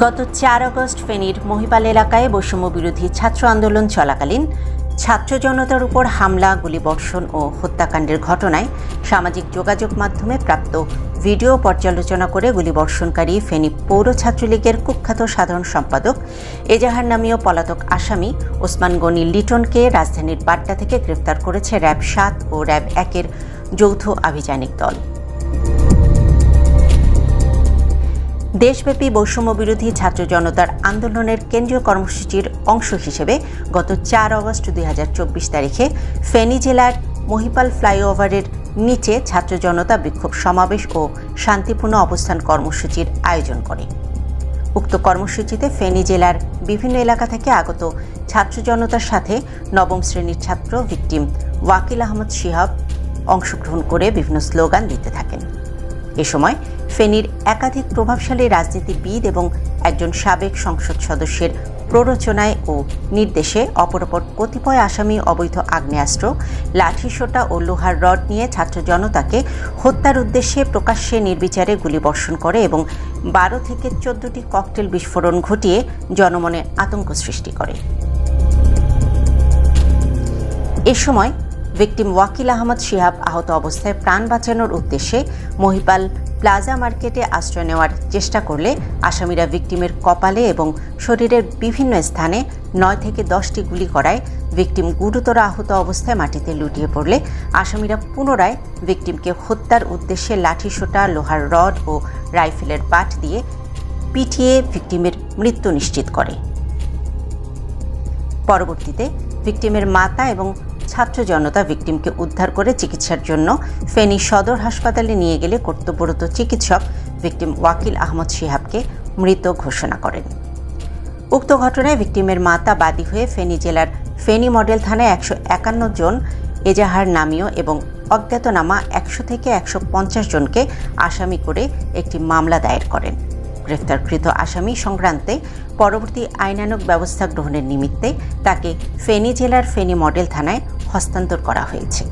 গত ৪ আগস্ট ফেনীর মহিপাল এলাকায় বৈষম্য বিরোধী ছাত্র আন্দোলন চলাকালীন ছাত্র জনতার উপর হামলা, গুলিবর্ষণ ও হত্যাকাণ্ডের ঘটনায় সামাজিক যোগাযোগ মাধ্যমে প্রাপ্ত ভিডিও পর্যালোচনা করে গুলিবর্ষণকারী ফেনী পৌর ছাত্রলীগের কুখ্যাত সাধারণ সম্পাদক এজাহার নামীয় পলাতক আসামি ওসমান গনি লিটনকে রাজধানীর বাড্ডা থেকে গ্রেফতার করেছে র্যাব ৭ ও র্যাব ১-এর যৌথ আভিযানিক দল। দেশব্যাপী বৈষম্য বিরোধী ছাত্র জনতার আন্দোলনের কেন্দ্রীয় কর্মসূচির অংশ হিসেবে গত ৪ আগস্ট ২০২৪ তারিখে ফেনী জেলার মহিপাল ফ্লাইওভারের নিচে ছাত্র জনতা বিক্ষোভ সমাবেশ ও শান্তিপূর্ণ অবস্থান কর্মসূচির আয়োজন করে। উক্ত কর্মসূচিতে ফেনী জেলার বিভিন্ন এলাকা থেকে আগত ছাত্র জনতার সাথে নবম শ্রেণীর ছাত্র ভিকটিম ওয়াকিল আহমদ শিহাব অংশগ্রহণ করে বিভিন্ন স্লোগান দিতে থাকেন। এ সময় ফেনীর একাধিক প্রভাবশালী রাজনীতিবিদ এবং একজন সাবেক সংসদ সদস্যের প্ররোচনায় ও নির্দেশে অপরাপর কতিপয় আসামি অবৈধ আগ্নেয়াস্ত্র, লাঠিসোঁটা ও লোহার রড নিয়ে ছাত্র জনতাকে হত্যার উদ্দেশ্যে প্রকাশ্যে নির্বিচারে গুলিবর্ষণ করে এবং ১২ থেকে ১৪টি ককটেল বিস্ফোরণ ঘটিয়ে জনমনে আতঙ্ক সৃষ্টি করে। এ সময় ভিকটিম ওয়াকিল আহমদ শিহাব আহত অবস্থায় প্রাণ বাঁচানোর উদ্দেশ্যে মহিপাল প্লাজা মার্কেটে আশ্রয় নেওয়ার চেষ্টা করলে আসামিরা ভিকটিমের কপালে এবং শরীরের বিভিন্ন স্থানে ৯ থেকে ১০টি গুলি করায় ভিকটিম গুরুতর আহত অবস্থায় মাটিতে লুটিয়ে পড়লে আসামিরা পুনরায় ভিকটিমকে হত্যার উদ্দেশ্যে লাঠিসোঁটা, লোহার রড ও রাইফেলের বাট দিয়ে পিটিয়ে ভিকটিমের মৃত্যু নিশ্চিত করে। পরবর্তীতে ভিকটিমের মাতা এবং ছাত্র জনতা ভিকটিমকে উদ্ধার করে চিকিৎসার জন্য ফেনী সদর হাসপাতালে নিয়ে গেলে কর্তব্যরত চিকিৎসক ভিকটিম ওয়াকিল আহমদ শিহাবকে মৃত ঘোষণা করেন। উক্ত ঘটনায় ভিকটিমের মাতা বাদী হয়ে ফেনী জেলার ফেনী মডেল থানায় ১৫১ জন এজাহার নামীয় এবং অজ্ঞাতনামা ১০০ থেকে ১৫০ জনকে আসামি করে একটি মামলা দায়ের করেন। গ্রেফতারকৃত আসামি সংক্রান্তে পরবর্তী আইনানুগ ব্যবস্থা গ্রহণের নিমিত্তে তাকে ফেনী জেলার ফেনী মডেল থানায় হস্তান্তর করা হয়েছে।